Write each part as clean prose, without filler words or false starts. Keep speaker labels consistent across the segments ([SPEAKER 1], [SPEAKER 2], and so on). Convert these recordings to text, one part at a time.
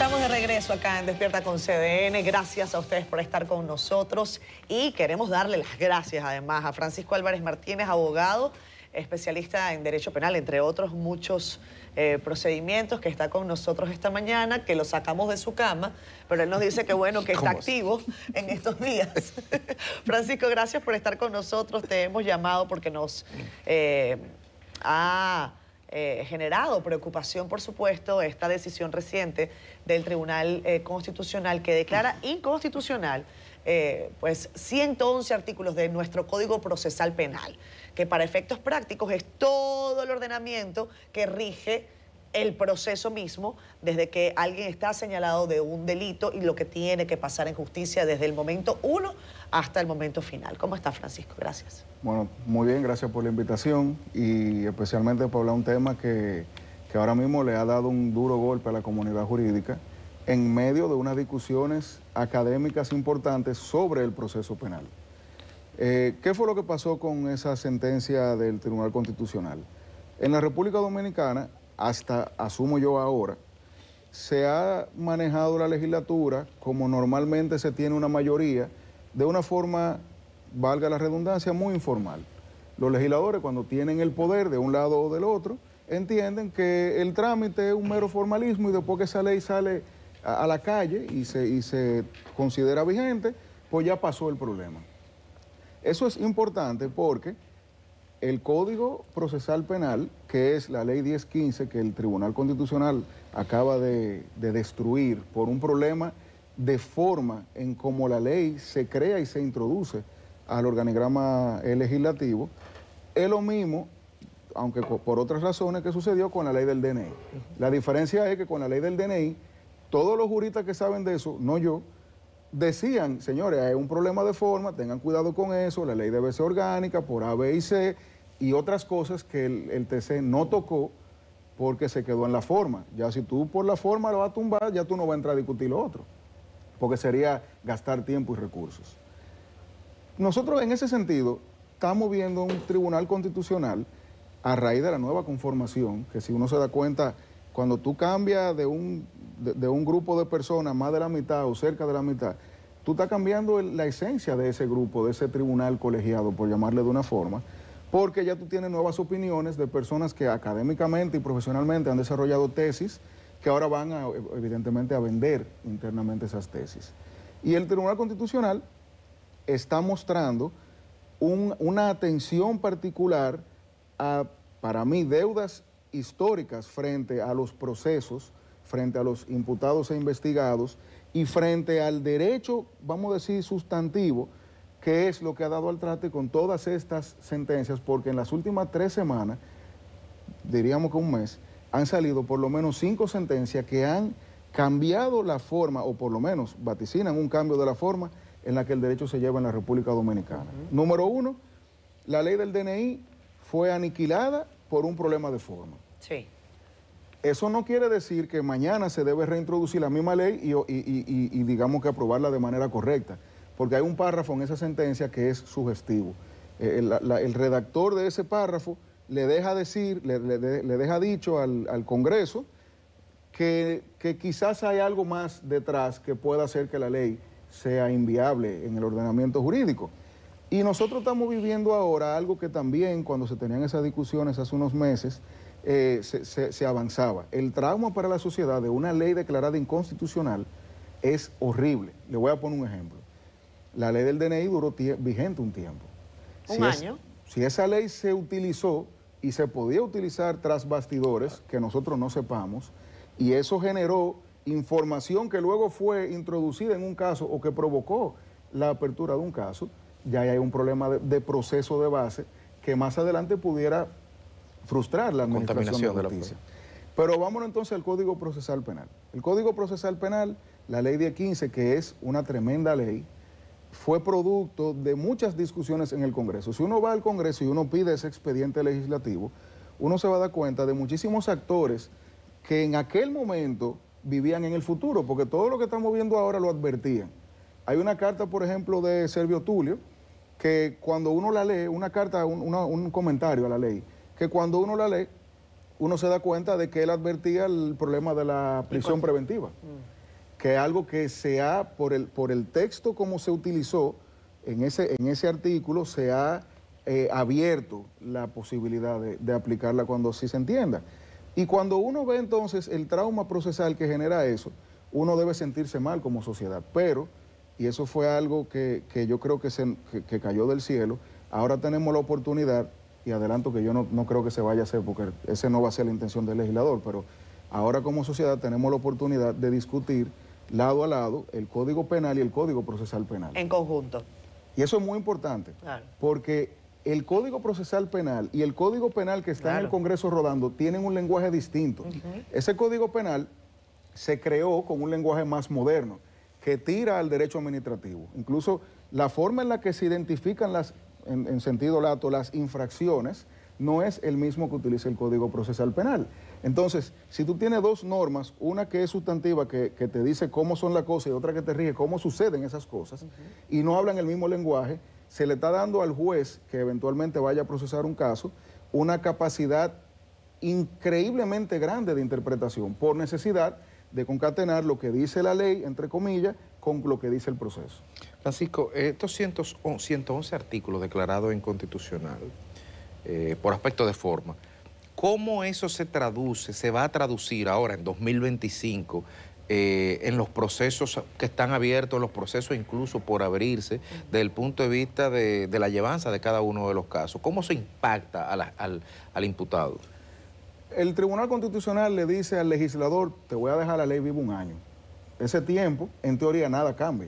[SPEAKER 1] Estamos de regreso acá en Despierta con CDN. Gracias a ustedes por estar con nosotros y queremos darle las gracias además a Francisco Álvarez Martínez, abogado, especialista en Derecho Penal, entre otros muchos procedimientos, que está con nosotros esta mañana, que lo sacamos de su cama, pero él nos dice que bueno, que está activo en estos días. Francisco, gracias por estar con nosotros. Te hemos llamado porque nos ha generado preocupación, por supuesto, esta decisión reciente del Tribunal Constitucional que declara inconstitucional pues 111 artículos de nuestro Código Procesal Penal, que para efectos prácticos es todo el ordenamiento que rige el proceso mismo desde que alguien está señalado de un delito y lo que tiene que pasar en justicia desde el momento 1 hasta el momento final. ¿Cómo está, Francisco? Gracias.
[SPEAKER 2] Bueno, muy bien, gracias por la invitación y especialmente por hablar un tema que ahora mismo le ha dado un duro golpe a la comunidad jurídica en medio de unas discusiones académicas importantes sobre el proceso penal. ¿Qué fue lo que pasó con esa sentencia del Tribunal Constitucional? En la República Dominicana, hasta asumo yo ahora, se ha manejado la legislatura como normalmente se tiene una mayoría, de una forma, valga la redundancia, muy informal. Los legisladores, cuando tienen el poder de un lado o del otro, entienden que el trámite es un mero formalismo y después que esa ley sale a la calle y se considera vigente, pues ya pasó el problema. Eso es importante porque el Código Procesal Penal, que es la Ley 1015, que el Tribunal Constitucional acaba de destruir por un problema de forma en cómo la ley se crea y se introduce al organigrama legislativo, es lo mismo, aunque por otras razones, que sucedió con la ley del DNI. La diferencia es que con la ley del DNI, todos los juristas que saben de eso, no yo, decían, señores, hay un problema de forma, tengan cuidado con eso, la ley debe ser orgánica por A, B y C, y otras cosas que el TC no tocó porque se quedó en la forma. Ya si tú por la forma lo vas a tumbar, ya tú no vas a entrar a discutir lo otro, porque sería gastar tiempo y recursos. Nosotros en ese sentido estamos viendo un tribunal constitucional a raíz de la nueva conformación, que si uno se da cuenta, cuando tú cambias de un grupo de personas, más de la mitad o cerca de la mitad, tú estás cambiando la esencia de ese grupo, de ese tribunal colegiado, por llamarle de una forma, porque ya tú tienes nuevas opiniones de personas que académicamente y profesionalmente han desarrollado tesis que ahora van evidentemente a vender internamente esas tesis. Y el Tribunal Constitucional está mostrando una atención particular a, para mí, deudas históricas frente a los procesos, frente a los imputados e investigados y frente al derecho, vamos a decir, sustantivo, que es lo que ha dado al traste con todas estas sentencias, porque en las últimas 3 semanas, diríamos que un mes, han salido por lo menos 5 sentencias que han cambiado la forma, o por lo menos vaticinan un cambio de la forma en la que el derecho se lleva en la República Dominicana. Número 1, la ley del DNI fue aniquilada por un problema de forma.
[SPEAKER 1] Sí.
[SPEAKER 2] Eso no quiere decir que mañana se debe reintroducir la misma ley y digamos que aprobarla de manera correcta, porque hay un párrafo en esa sentencia que es sugestivo. El redactor de ese párrafo le deja decir, le deja dicho al Congreso que quizás hay algo más detrás que pueda hacer que la ley sea inviable en el ordenamiento jurídico. Y nosotros estamos viviendo ahora algo que también cuando se tenían esas discusiones hace unos meses, se avanzaba. El trauma para la sociedad de una ley declarada inconstitucional es horrible. Le voy a poner un ejemplo. La ley del DNI duró vigente un tiempo.
[SPEAKER 1] ¿Un año?
[SPEAKER 2] Si esa ley se utilizó y se podía utilizar tras bastidores, que nosotros no sepamos, y eso generó información que luego fue introducida en un caso o que provocó la apertura de un caso, ya hay un problema de proceso de base que más adelante pudiera frustrar la administración de justicia. Pero vámonos entonces al Código Procesal Penal. El Código Procesal Penal, la Ley 1015, que es una tremenda ley, fue producto de muchas discusiones en el Congreso. Si uno va al Congreso y uno pide ese expediente legislativo, uno se va a dar cuenta de muchísimos actores que en aquel momento vivían en el futuro, porque todo lo que estamos viendo ahora lo advertían. Hay una carta, por ejemplo, de Servio Tulio, que cuando uno la lee, una carta, un comentario a la ley, que cuando uno la lee, uno se da cuenta de que él advertía el problema de la prisión preventiva. que algo que se ha, por el texto como se utilizó en ese artículo, se ha abierto la posibilidad de aplicarla cuando sí se entienda. Y cuando uno ve entonces el trauma procesal que genera eso, uno debe sentirse mal como sociedad. Pero, y eso fue algo que yo creo que cayó del cielo, ahora tenemos la oportunidad, y adelanto que yo no creo que se vaya a hacer, porque ese no va a ser la intención del legislador, pero ahora como sociedad tenemos la oportunidad de discutir lado a lado el Código Penal y el Código Procesal Penal.
[SPEAKER 1] En conjunto.
[SPEAKER 2] Y eso es muy importante,
[SPEAKER 1] claro,
[SPEAKER 2] porque el Código Procesal Penal y el Código Penal que está claro en el Congreso rodando tienen un lenguaje distinto. Ese Código Penal se creó con un lenguaje más moderno, que tira al derecho administrativo. Incluso la forma en la que se identifican en sentido lato las infracciones no es el mismo que utiliza el Código Procesal Penal. Entonces, si tú tienes dos normas, una que es sustantiva, que te dice cómo son las cosas, y otra que te rige cómo suceden esas cosas, y no hablan el mismo lenguaje, se le está dando al juez que eventualmente vaya a procesar un caso una capacidad increíblemente grande de interpretación por necesidad de concatenar lo que dice la ley, entre comillas, con lo que dice el proceso.
[SPEAKER 3] Francisco, estos 111 artículos declarados inconstitucional por aspecto de forma, ¿cómo eso se va a traducir ahora en 2025 en los procesos que están abiertos, los procesos incluso por abrirse, desde el punto de vista de la llevanza de cada uno de los casos? ¿Cómo se impacta al imputado?
[SPEAKER 2] El Tribunal Constitucional le dice al legislador, te voy a dejar la ley viva un año. Ese tiempo, en teoría, nada cambia.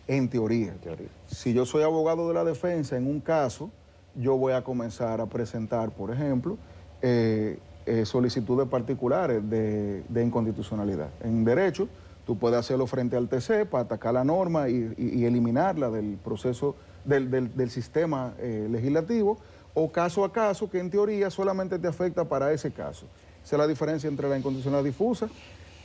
[SPEAKER 2] En teoría. Si yo soy abogado de la defensa en un caso, yo voy a comenzar a presentar, por ejemplo, solicitudes particulares de inconstitucionalidad. En derecho, tú puedes hacerlo frente al TC para atacar la norma y eliminarla del proceso, del sistema legislativo, o caso a caso, que en teoría solamente te afecta para ese caso. Esa es la diferencia entre la inconstitucionalidad difusa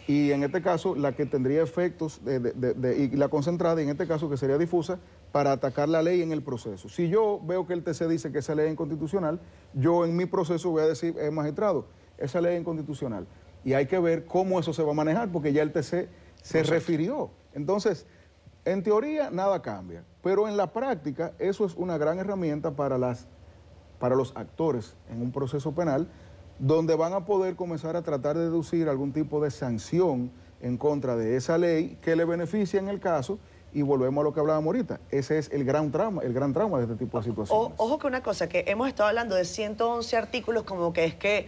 [SPEAKER 2] y en este caso la que tendría efectos y la concentrada, y en este caso que sería difusa, para atacar la ley en el proceso. Si yo veo que el TC dice que esa ley es inconstitucional, yo en mi proceso voy a decir, magistrado, esa ley es inconstitucional. Y hay que ver cómo eso se va a manejar, porque ya el TC se refirió. Entonces, en teoría nada cambia, pero en la práctica eso es una gran herramienta para los actores en un proceso penal, donde van a poder comenzar a tratar de deducir algún tipo de sanción en contra de esa ley que le beneficie en el caso, y volvemos a lo que hablábamos ahorita. Ese es el gran trauma de este tipo de situaciones.
[SPEAKER 1] Ojo que una cosa, que hemos estado hablando de 111 artículos como que es que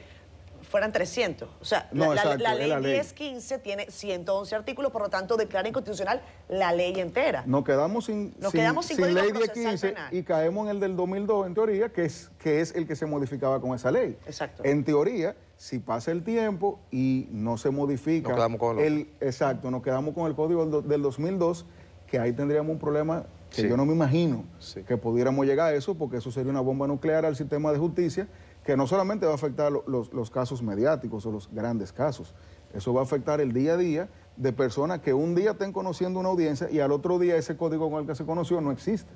[SPEAKER 1] fueran 300. O sea,
[SPEAKER 2] no,
[SPEAKER 1] la ley 1015 tiene 111 artículos, por lo tanto declara inconstitucional la ley entera.
[SPEAKER 2] Nos quedamos sin ley 1015 y caemos en el del 2002, en teoría, que es el que se modificaba con esa ley.
[SPEAKER 1] Exacto.
[SPEAKER 2] En teoría, si pasa el tiempo y no se modifica
[SPEAKER 3] nos quedamos con
[SPEAKER 2] nos quedamos con el código del 2002, que ahí tendríamos un problema que yo no me imagino que pudiéramos llegar a eso, porque eso sería una bomba nuclear al sistema de justicia, que no solamente va a afectar los casos mediáticos o los grandes casos, eso va a afectar el día a día de personas que un día estén conociendo una audiencia y al otro día ese código con el que se conoció no existe.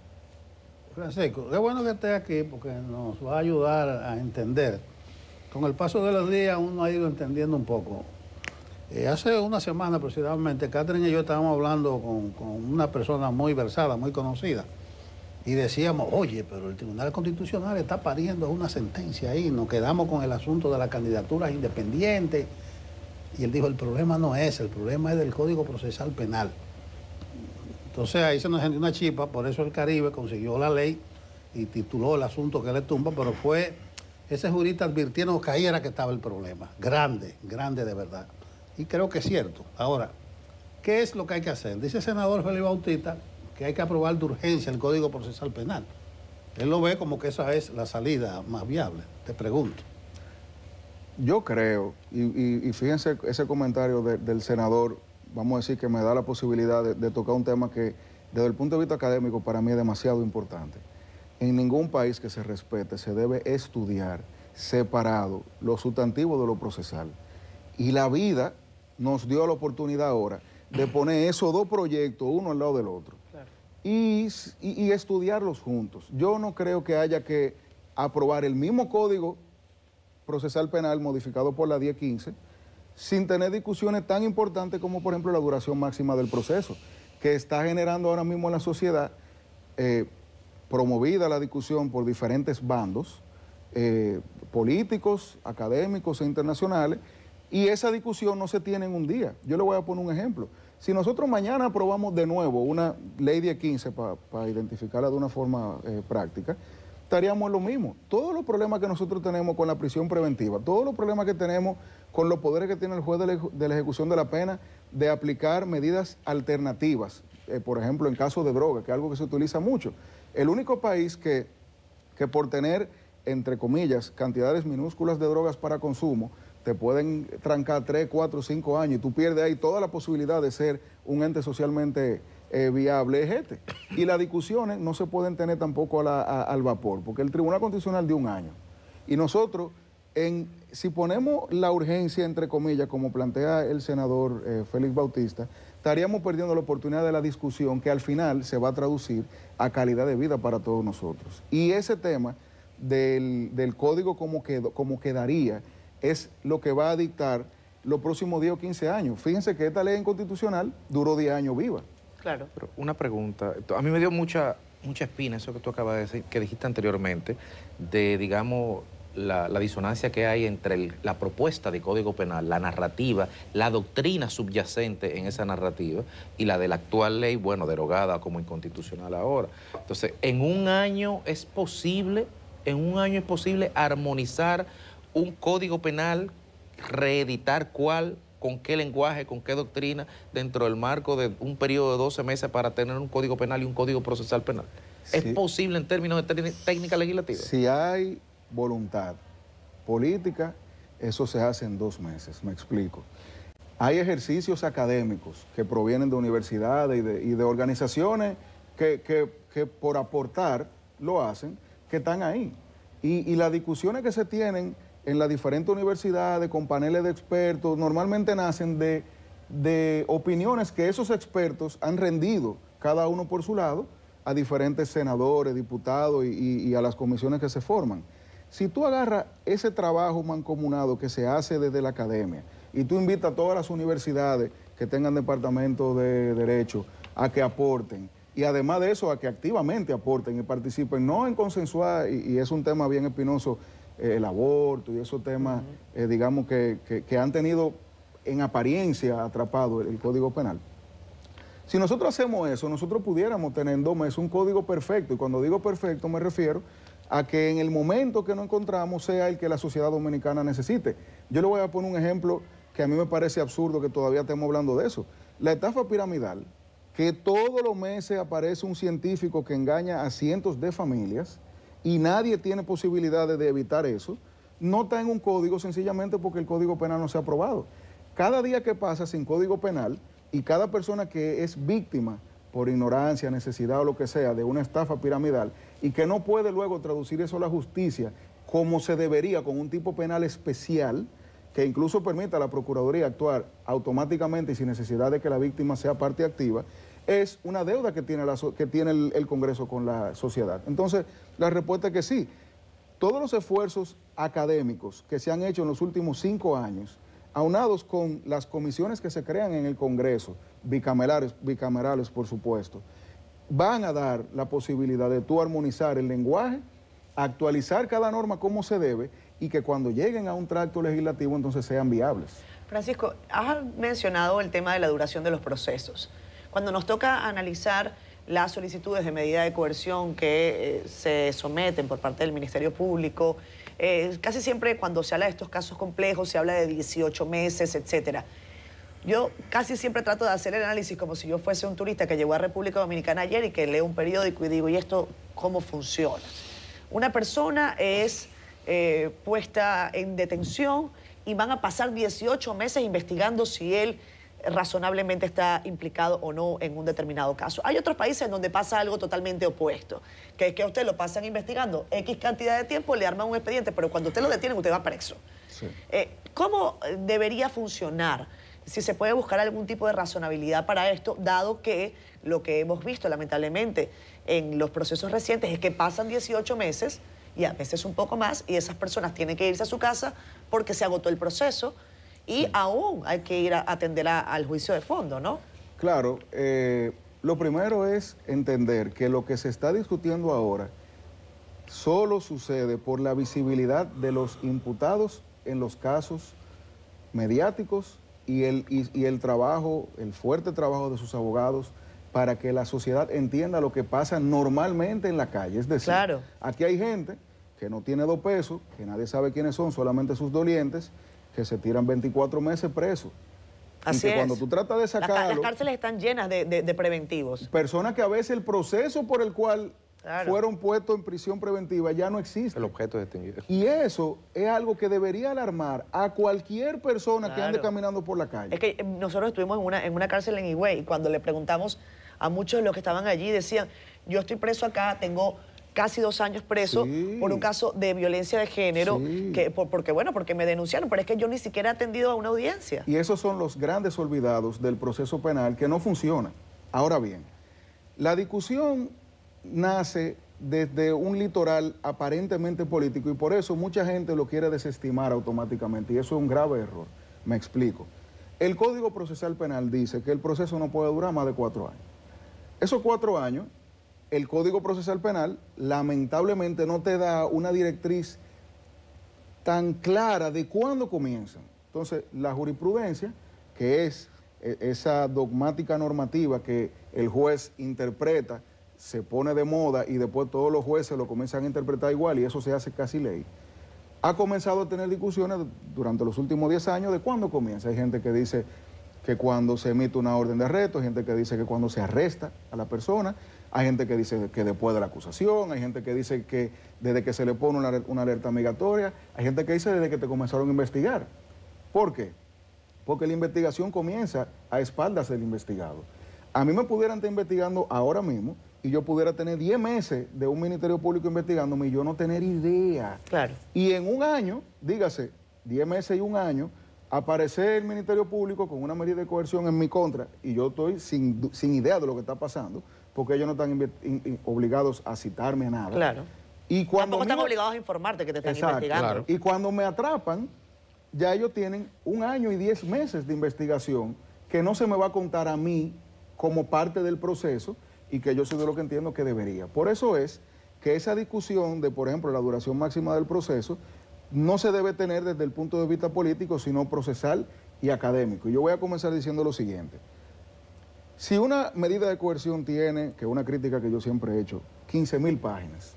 [SPEAKER 4] Francisco, es bueno que esté aquí porque nos va a ayudar a entender. Con el paso de los días uno ha ido entendiendo un poco. Hace una semana aproximadamente, Catherine y yo estábamos hablando con una persona muy versada, muy conocida, y decíamos, oye, pero el Tribunal Constitucional está pariendo una sentencia ahí, nos quedamos con el asunto de las candidaturas independientes, y él dijo, el problema no es, el problema es del Código Procesal Penal. Entonces ahí se nos encendió una chispa, por eso el Caribe consiguió la ley y tituló el asunto que le tumba, pero fue ese jurista advirtiendo que ahí era que estaba el problema, grande, grande de verdad. Y creo que es cierto. Ahora, ¿qué es lo que hay que hacer? Dice el senador Félix Bautista que hay que aprobar de urgencia el Código Procesal Penal. Él lo ve como que esa es la salida más viable. Te pregunto.
[SPEAKER 2] Yo creo, y fíjense ese comentario del senador, vamos a decir que me da la posibilidad de tocar un tema que desde el punto de vista académico para mí es demasiado importante. En ningún país que se respete se debe estudiar separado lo sustantivo de lo procesal. Y la vida nos dio la oportunidad ahora de poner esos dos proyectos uno al lado del otro. Claro. Y estudiarlos juntos. Yo no creo que haya que aprobar el mismo Código Procesal Penal modificado por la 1015 sin tener discusiones tan importantes como, por ejemplo, la duración máxima del proceso, que está generando ahora mismo en la sociedad, promovida la discusión por diferentes bandos, políticos, académicos e internacionales, y esa discusión no se tiene en un día. Yo le voy a poner un ejemplo. Si nosotros mañana aprobamos de nuevo una ley 1015 para identificarla de una forma práctica, estaríamos en lo mismo. Todos los problemas que nosotros tenemos con la prisión preventiva, todos los problemas que tenemos con los poderes que tiene el juez de la ejecución de la pena de aplicar medidas alternativas, por ejemplo, en caso de droga, que es algo que se utiliza mucho. El único país que por tener, entre comillas, cantidades minúsculas de drogas para consumo, te pueden trancar 3, 4, 5 años y tú pierdes ahí toda la posibilidad de ser un ente socialmente viable, es este. Y las discusiones no se pueden tener tampoco al vapor, porque el Tribunal Constitucional dio 1 año. Y nosotros, si ponemos la urgencia, entre comillas, como plantea el senador Félix Bautista, estaríamos perdiendo la oportunidad de la discusión que al final se va a traducir a calidad de vida para todos nosotros. Y ese tema del código como quedaría es lo que va a dictar los próximos 10 o 15 años. Fíjense que esta ley inconstitucional duró 10 años viva.
[SPEAKER 1] Claro.
[SPEAKER 3] Pero una pregunta, a mí me dio mucha espina eso que tú acabas de decir, que dijiste anteriormente, de, digamos, la disonancia que hay entre la propuesta de Código Penal, la narrativa, la doctrina subyacente en esa narrativa y la de la actual ley, bueno, derogada como inconstitucional ahora. Entonces, en un año es posible armonizar un Código Penal, reeditar cuál, con qué lenguaje, con qué doctrina, dentro del marco de un periodo de 12 meses para tener un Código Penal y un Código Procesal Penal. Sí. ¿Es posible en términos de técnica legislativa?
[SPEAKER 2] Si hay voluntad política, eso se hace en 2 meses, me explico. Hay ejercicios académicos que provienen de universidades y de organizaciones que por aportar lo hacen, que están ahí. Y las discusiones que se tienen en las diferentes universidades, con paneles de expertos, normalmente nacen de opiniones que esos expertos han rendido, cada uno por su lado, a diferentes senadores, diputados y a las comisiones que se forman. Si tú agarras ese trabajo mancomunado que se hace desde la academia y tú invitas a todas las universidades que tengan departamentos de derecho a que aporten, y además de eso a que activamente aporten y participen, no en consensuar, y es un tema bien espinoso, el aborto y esos temas, digamos, que han tenido en apariencia atrapado el Código Penal. Si nosotros hacemos eso, nosotros pudiéramos tener en 2 meses un código perfecto, y cuando digo perfecto me refiero a que en el momento que nos encontramos sea el que la sociedad dominicana necesite. Yo le voy a poner un ejemplo que a mí me parece absurdo que todavía estemos hablando de eso. La estafa piramidal, que todos los meses aparece un científico que engaña a cientos de familias, y nadie tiene posibilidades de evitar eso, no está en un código sencillamente porque el Código Penal no se ha aprobado. Cada día que pasa sin Código Penal y cada persona que es víctima por ignorancia, necesidad o lo que sea de una estafa piramidal y que no puede luego traducir eso a la justicia como se debería, con un tipo penal especial que incluso permita a la Procuraduría actuar automáticamente y sin necesidad de que la víctima sea parte activa, es una deuda que tiene el Congreso con la sociedad. Entonces, la respuesta es que sí. Todos los esfuerzos académicos que se han hecho en los últimos 5 años, aunados con las comisiones que se crean en el Congreso, bicamerales por supuesto, van a dar la posibilidad de tú armonizar el lenguaje, actualizar cada norma como se debe y que cuando lleguen a un tracto legislativo entonces sean viables.
[SPEAKER 1] Francisco, has mencionado el tema de la duración de los procesos. Cuando nos toca analizar las solicitudes de medida de coerción que se someten por parte del Ministerio Público, casi siempre cuando se habla de estos casos complejos se habla de 18 meses, etcétera. Yo casi siempre trato de hacer el análisis como si yo fuese un turista que llegó a República Dominicana ayer y que lee un periódico y digo, ¿y esto cómo funciona? Una persona es puesta en detención y van a pasar 18 meses investigando si él razonablemente está implicado o no en un determinado caso. Hay otros países en donde pasa algo totalmente opuesto, que es que a usted lo pasan investigando X cantidad de tiempo, le arman un expediente, pero cuando usted lo detienen, usted va preso. Sí. ¿Cómo debería funcionar? Si se puede buscar algún tipo de razonabilidad para esto, dado que lo que hemos visto lamentablemente en los procesos recientes es que pasan 18 meses y a veces un poco más y esas personas tienen que irse a su casa porque se agotó el proceso y aún hay que ir a atender al juicio de fondo, ¿no?
[SPEAKER 2] Claro, lo primero es entender que lo que se está discutiendo ahora solo sucede por la visibilidad de los imputados en los casos mediáticos y el trabajo, el fuerte trabajo de sus abogados para que la sociedad entienda lo que pasa normalmente en la calle. Es decir,
[SPEAKER 1] claro,
[SPEAKER 2] aquí hay gente que no tiene 2 pesos, que nadie sabe quiénes son, solamente sus dolientes, que se tiran 24 meses presos.
[SPEAKER 1] Así
[SPEAKER 2] y que
[SPEAKER 1] es.
[SPEAKER 2] cuando tú tratas de sacarlo...
[SPEAKER 1] Las cárceles están llenas de preventivos.
[SPEAKER 2] Personas que a veces el proceso por el cual
[SPEAKER 1] claro,
[SPEAKER 2] fueron puestos en prisión preventiva ya no existe.
[SPEAKER 3] El objeto distinguido.
[SPEAKER 2] Y eso es algo que debería alarmar a cualquier persona que ande caminando por la calle.
[SPEAKER 1] Es que nosotros estuvimos en una cárcel en Higüey y cuando le preguntamos a muchos de los que estaban allí, decían, yo estoy preso acá, tengo casi 2 años preso por un caso de violencia de género, porque me denunciaron, pero es que yo ni siquiera he atendido a una audiencia.
[SPEAKER 2] Y esos son los grandes olvidados del proceso penal que no funciona. Ahora bien, la discusión nace desde un litoral aparentemente político y por eso mucha gente lo quiere desestimar automáticamente y eso es un grave error. Me explico. El Código Procesal Penal dice que el proceso no puede durar más de 4 años. Esos 4 años, el Código Procesal Penal lamentablemente no te da una directriz tan clara de cuándo comienzan. Entonces, la jurisprudencia, que es esa dogmática normativa que el juez interpreta, se pone de moda y después todos los jueces lo comienzan a interpretar igual y eso se hace casi ley, ha comenzado a tener discusiones durante los últimos 10 años de cuándo comienza. Hay gente que dice que cuando se emite una orden de arresto, hay gente que dice que cuando se arresta a la persona, hay gente que dice que después de la acusación, hay gente que dice que desde que se le pone una alerta migratoria, hay gente que dice desde que te comenzaron a investigar. ¿Por qué? Porque la investigación comienza a espaldas del investigado. A mí me pudieran estar investigando ahora mismo y yo pudiera tener 10 meses de un Ministerio Público investigándome y yo no tener idea.
[SPEAKER 1] Claro.
[SPEAKER 2] Y en un año, dígase, 10 meses y un año, aparece el Ministerio Público con una medida de coerción en mi contra y yo estoy sin idea de lo que está pasando porque ellos no están obligados a citarme a nada.
[SPEAKER 1] Claro.
[SPEAKER 2] Y cuando
[SPEAKER 1] tampoco están obligados a informarte que te están investigando.
[SPEAKER 3] Claro.
[SPEAKER 2] Y cuando me atrapan, ya ellos tienen 1 año y 10 meses de investigación que no se me va a contar a mí como parte del proceso y que yo soy de lo que entiendo que debería. Por eso es que esa discusión de, por ejemplo, la duración máxima del proceso no se debe tener desde el punto de vista político, sino procesal y académico. Y yo voy a comenzar diciendo lo siguiente. Si una medida de coerción tiene, que es una crítica que yo siempre he hecho, 15.000 páginas,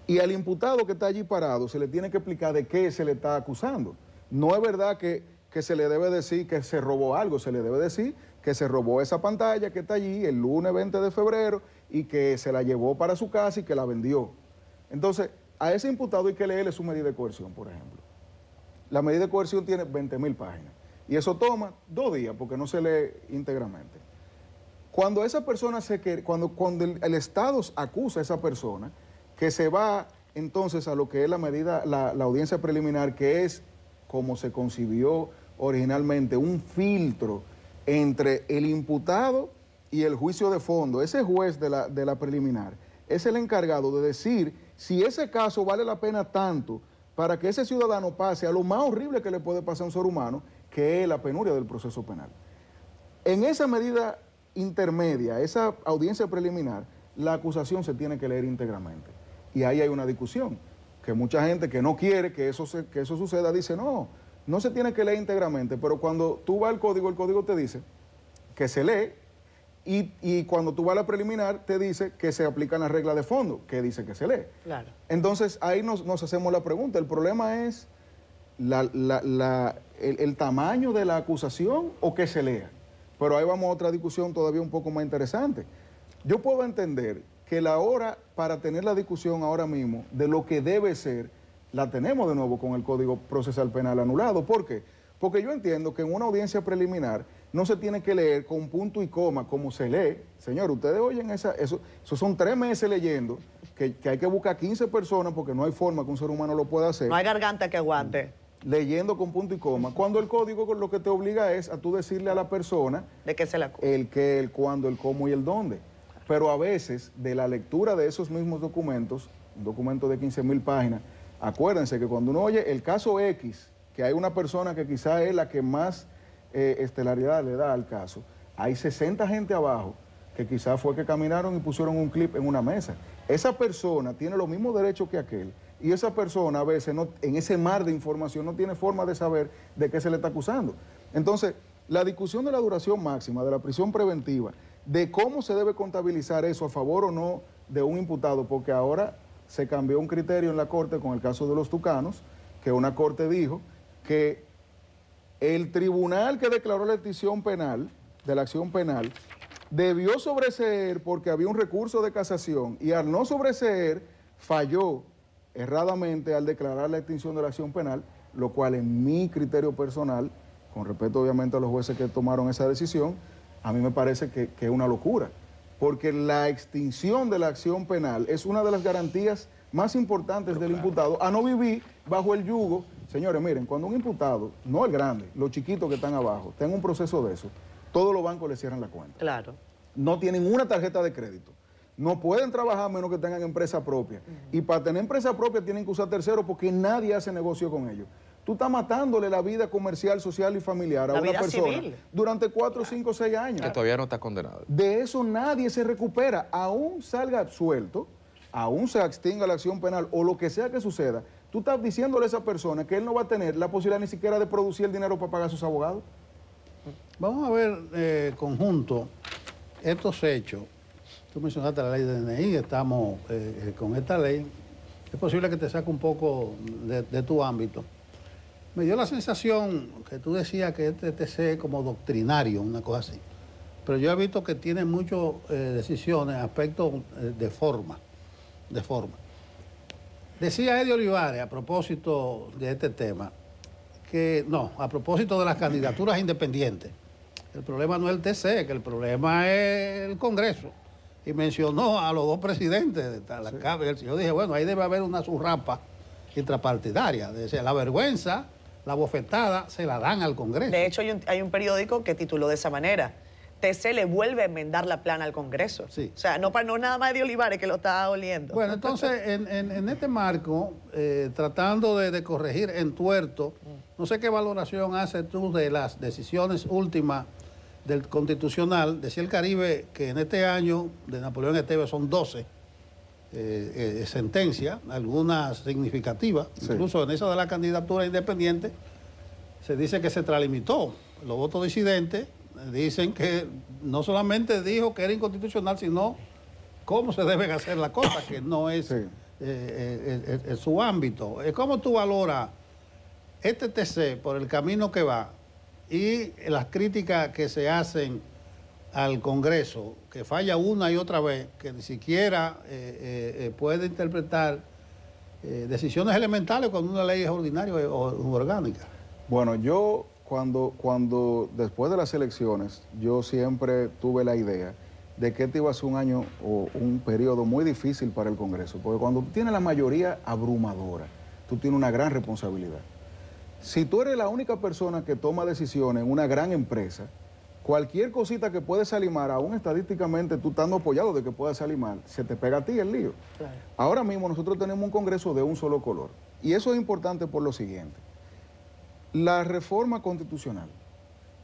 [SPEAKER 2] y al imputado que está allí parado se le tiene que explicar de qué se le está acusando. No es verdad que se le debe decir que se robó algo, se le debe decir que se robó esa pantalla que está allí el lunes 20 de febrero y que se la llevó para su casa y que la vendió. Entonces, a ese imputado hay que leerle su medida de coerción, por ejemplo. La medida de coerción tiene 20.000 páginas y eso toma 2 días porque no se lee íntegramente. Cuando esa persona cuando el Estado acusa a esa persona, que se va entonces a lo que es la medida, la audiencia preliminar, que es como se concibió originalmente, un filtro entre el imputado y el juicio de fondo. Ese juez de la preliminar es el encargado de decir si ese caso vale la pena tanto para que ese ciudadano pase a lo más horrible que le puede pasar a un ser humano, que es la penuria del proceso penal. En esa medida intermedia, esa audiencia preliminar, la acusación se tiene que leer íntegramente. Y ahí hay una discusión, que mucha gente que no quiere que eso suceda dice, no se tiene que leer íntegramente, pero cuando tú vas al código, el código te dice que se lee y cuando tú vas a la preliminar te dice que se aplican las reglas de fondo, que dice que se lee.
[SPEAKER 1] Claro.
[SPEAKER 2] Entonces ahí nos hacemos la pregunta, el problema es el tamaño de la acusación o que se lea. Pero ahí vamos a otra discusión todavía un poco más interesante. Yo puedo entender que la hora para tener la discusión ahora mismo de lo que debe ser, la tenemos de nuevo con el Código Procesal Penal anulado. ¿Por qué? Porque yo entiendo que en una audiencia preliminar no se tiene que leer con punto y coma como se lee. Señor, ustedes oyen eso son 3 meses leyendo, que hay que buscar 15 personas porque no hay forma que un ser humano lo pueda hacer.
[SPEAKER 1] No hay garganta que aguante.
[SPEAKER 2] Leyendo con punto y coma, cuando el código lo que te obliga es a tú decirle a la persona
[SPEAKER 1] ¿de qué se la acusa?
[SPEAKER 2] El qué, el cuándo, el cómo y el dónde. Pero a veces, de la lectura de esos mismos documentos, un documento de 15.000 páginas, acuérdense que cuando uno oye el caso X, que hay una persona que quizá es la que más estelaridad le da al caso, hay 60 gente abajo que quizá fue que caminaron y pusieron un clip en una mesa. Esa persona tiene los mismos derechos que aquel, y esa persona a veces no, en ese mar de información no tiene forma de saber de qué se le está acusando. Entonces, la discusión de la duración máxima, de la prisión preventiva, de cómo se debe contabilizar eso a favor o no de un imputado, porque ahora se cambió un criterio en la Corte con el caso de los tucanos, que una Corte dijo que el tribunal que declaró la extinción penal, de la acción penal, debió sobreseer porque había un recurso de casación, y al no sobreseer falló erradamente al declarar la extinción de la acción penal, lo cual en mi criterio personal, con respeto obviamente a los jueces que tomaron esa decisión, a mí me parece que es una locura, porque la extinción de la acción penal es una de las garantías más importantes del imputado a no vivir bajo el yugo. Señores, miren, cuando un imputado, no el grande, los chiquitos que están abajo, tenga un proceso de eso, todos los bancos le cierran la cuenta.
[SPEAKER 1] Claro.
[SPEAKER 2] No tienen una tarjeta de crédito. No pueden trabajar menos que tengan empresa propia. Y para tener empresa propia tienen que usar terceros porque nadie hace negocio con ellos. Tú estás matándole la vida comercial, social y familiar a una persona
[SPEAKER 1] civil
[SPEAKER 2] durante 4, 5, 6 años.
[SPEAKER 3] Que todavía no está condenado.
[SPEAKER 2] De eso nadie se recupera. Aún salga suelto, aún se extinga la acción penal o lo que sea que suceda, tú estás diciéndole a esa persona que él no va a tener la posibilidad ni siquiera de producir el dinero para pagar a sus abogados.
[SPEAKER 4] Vamos a ver conjunto estos hechos. Tú mencionaste la ley de DNI, estamos con esta ley. Es posible que te saque un poco de tu ámbito. Me dio la sensación que tú decías que este TC es como doctrinario, una cosa así. Pero yo he visto que tiene muchas decisiones, aspectos de forma. Decía Eddie Olivares, a propósito de este tema, a propósito de las candidaturas independientes, el problema no es el TC, que el problema es el Congreso. Y mencionó a los dos presidentes de la Cámara. Yo dije, bueno, ahí debe haber una surrapa intrapartidaria. La vergüenza, la bofetada, se la dan al Congreso.
[SPEAKER 1] De hecho, hay un periódico que tituló de esa manera: TC le vuelve a enmendar la plana al Congreso.
[SPEAKER 4] Sí.
[SPEAKER 1] O sea, no nada más de Olivares que lo está oliendo.
[SPEAKER 4] Bueno, entonces, en este marco, tratando de corregir en tuerto, no sé qué valoración haces tú de las decisiones últimas del Constitucional. Decía el Caribe que en este año de Napoleón Esteves son 12 sentencias, algunas significativas. Sí. Incluso en esa de la candidatura independiente se dice que se extralimitó. Los votos disidentes dicen que no solamente dijo que era inconstitucional, sino cómo se deben hacer las cosas, que no es su ámbito. ¿Cómo tú valoras este TC por el camino que va y las críticas que se hacen al Congreso, que falla una y otra vez, que ni siquiera puede interpretar decisiones elementales cuando una ley es ordinaria o orgánica?
[SPEAKER 2] Bueno, yo cuando después de las elecciones, yo siempre tuve la idea de que este iba a ser un año o un periodo muy difícil para el Congreso, porque cuando tú tienes la mayoría abrumadora, tú tienes una gran responsabilidad. Si tú eres la única persona que toma decisiones en una gran empresa, cualquier cosita que puede salir mal, aún estadísticamente tú estando apoyado de que pueda salir mal, se te pega a ti el lío. Claro. Ahora mismo nosotros tenemos un Congreso de un solo color. Y eso es importante por lo siguiente. La reforma constitucional,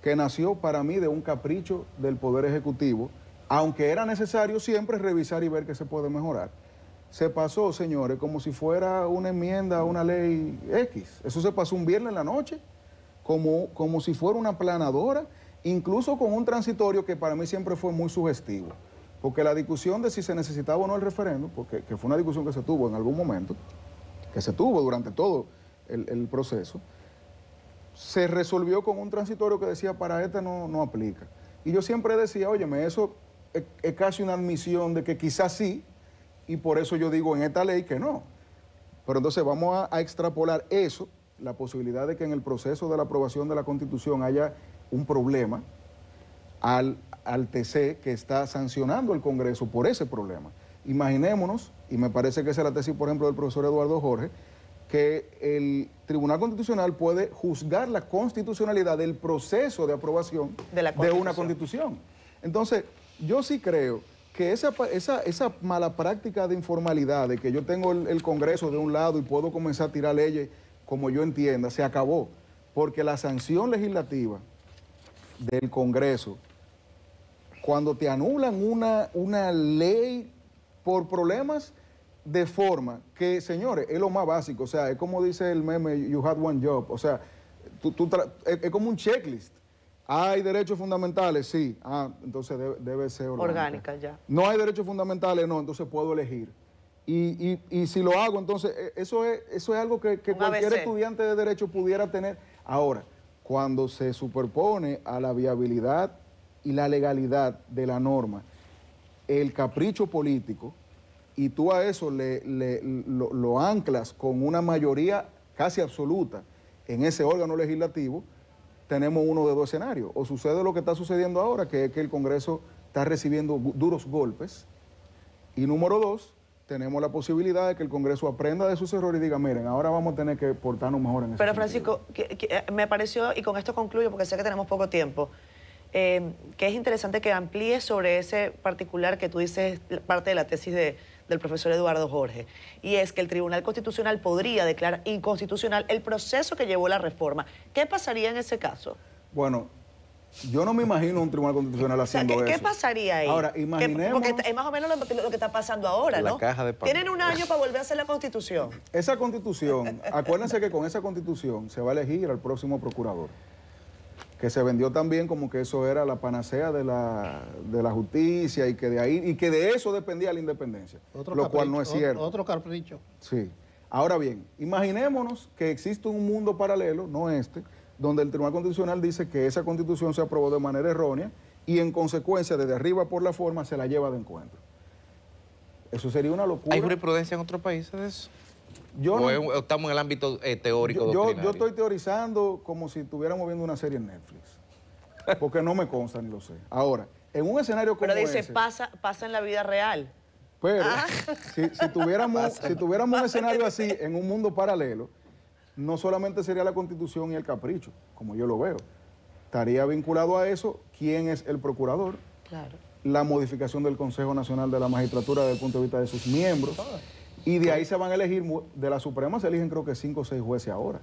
[SPEAKER 2] que nació para mí de un capricho del Poder Ejecutivo, aunque era necesario siempre revisar y ver qué se puede mejorar, se pasó, señores, como si fuera una enmienda a una ley X. Eso se pasó un viernes en la noche, como si fuera una aplanadora, incluso con un transitorio que para mí siempre fue muy sugestivo. Porque la discusión de si se necesitaba o no el referéndum, porque fue una discusión que se tuvo en algún momento, que se tuvo durante todo el proceso, se resolvió con un transitorio que decía para este no aplica. Y yo siempre decía, óyeme, eso es casi una admisión de que quizás sí, y por eso yo digo en esta ley que no. Pero entonces vamos a extrapolar eso, la posibilidad de que en el proceso de la aprobación de la Constitución haya un problema al TC que está sancionando el Congreso por ese problema. Imaginémonos, y me parece que esa es la tesis, por ejemplo, del profesor Eduardo Jorge, que el Tribunal Constitucional puede juzgar la constitucionalidad del proceso de aprobación de una Constitución. Entonces, yo sí creo que esa mala práctica de informalidad, de que yo tengo el Congreso de un lado y puedo comenzar a tirar leyes como yo entienda, se acabó. porque la sanción legislativa del Congreso, cuando te anulan una ley por problemas de forma, que señores, es lo más básico, o sea, es como dice el meme, you had one job, o sea, es como un checklist. ¿Hay derechos fundamentales? Sí. Entonces debe ser orgánica ya. ¿No hay derechos fundamentales? No, entonces puedo elegir. Y si lo hago, entonces eso es algo que cualquier estudiante de derecho pudiera tener. Ahora, cuando se superpone a la viabilidad y la legalidad de la norma el capricho político, y tú a eso lo anclas con una mayoría casi absoluta en ese órgano legislativo, tenemos uno de dos escenarios. O sucede lo que está sucediendo ahora, que es que el Congreso está recibiendo duros golpes. Y número dos, tenemos la posibilidad de que el Congreso aprenda de sus errores y diga, miren, ahora vamos a tener que portarnos mejor en eso.
[SPEAKER 1] Pero Francisco, me pareció, y con esto concluyo porque sé que tenemos poco tiempo, que es interesante que amplíes sobre ese particular que tú dices, parte de la tesis del profesor Eduardo Jorge, y es que el Tribunal Constitucional podría declarar inconstitucional el proceso que llevó la reforma. ¿Qué pasaría en ese caso?
[SPEAKER 2] Bueno, yo no me imagino un Tribunal Constitucional haciendo eso.
[SPEAKER 1] ¿Qué pasaría ahí?
[SPEAKER 2] Ahora, imaginemos...
[SPEAKER 1] Porque es más o menos lo que está pasando ahora, ¿no?
[SPEAKER 3] La caja de Pandora.
[SPEAKER 1] Tienen un año para volver a hacer la Constitución.
[SPEAKER 2] Esa Constitución, acuérdense que con esa Constitución se va a elegir al próximo procurador, que se vendió también como que eso era la panacea de la justicia y que de eso dependía la independencia, lo cual no es cierto.
[SPEAKER 4] Otro capricho.
[SPEAKER 2] Sí. Ahora bien, imaginémonos que existe un mundo paralelo, no este, donde el Tribunal Constitucional dice que esa Constitución se aprobó de manera errónea y en consecuencia, desde arriba por la forma, se la lleva de encuentro. Eso sería una locura.
[SPEAKER 3] ¿Hay jurisprudencia en otros países de eso?
[SPEAKER 2] ¿O
[SPEAKER 3] estamos en el ámbito teórico?
[SPEAKER 2] Yo estoy teorizando como si estuviéramos viendo una serie en Netflix, porque no me consta ni lo sé. Ahora, en un escenario como
[SPEAKER 1] ese... Pero dice,
[SPEAKER 2] ese,
[SPEAKER 1] pasa en la vida real.
[SPEAKER 2] Pero si tuviéramos un escenario así en un mundo paralelo, no solamente sería la Constitución y el capricho, como yo lo veo. Estaría vinculado a eso quién es el procurador,
[SPEAKER 1] claro,
[SPEAKER 2] la modificación del Consejo Nacional de la Magistratura desde el punto de vista de sus miembros, y de ahí se van a elegir, de la Suprema se eligen creo que 5 o 6 jueces ahora.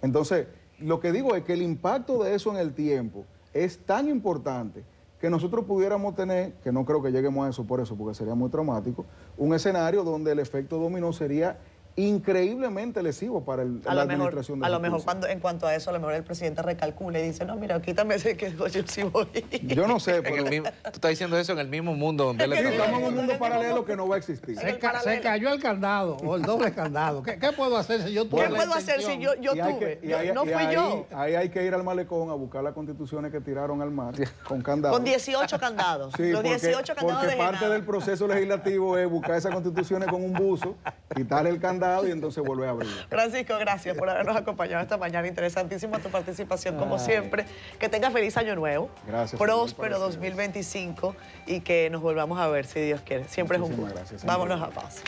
[SPEAKER 2] Entonces, lo que digo es que el impacto de eso en el tiempo es tan importante que nosotros pudiéramos tener, que no creo que lleguemos a eso por eso, porque sería muy traumático, un escenario donde el efecto dominó sería increíblemente lesivo para la administración de
[SPEAKER 1] a lo mejor en cuanto a eso, a lo mejor el presidente recalcula y dice, no, mira, quítame ese que yo sí voy.
[SPEAKER 2] Yo no sé, pero...
[SPEAKER 3] tú estás diciendo eso en el mismo mundo donde él está.
[SPEAKER 2] Estamos en un mundo paralelo que no va a existir.
[SPEAKER 4] Se cayó el candado, o el doble candado. ¿Qué puedo hacer si yo tuve
[SPEAKER 1] ¿Qué puedo hacer si yo tuve? No fui yo.
[SPEAKER 2] Ahí hay que ir al malecón a buscar las constituciones que tiraron al mar con candados.
[SPEAKER 1] Con 18 candados.
[SPEAKER 2] Sí,
[SPEAKER 1] los 18 candados
[SPEAKER 2] porque parte del proceso legislativo es buscar esas constituciones con un buzo, quitarle el candado y entonces volver a abrir.
[SPEAKER 1] Francisco, gracias por habernos acompañado esta mañana. Interesantísima tu participación, como siempre. Que tengas feliz año nuevo.
[SPEAKER 2] Gracias.
[SPEAKER 1] Próspero 2025 y que nos volvamos a ver, si Dios quiere. Siempre es un gusto.
[SPEAKER 2] Gracias.
[SPEAKER 1] Vámonos a paz.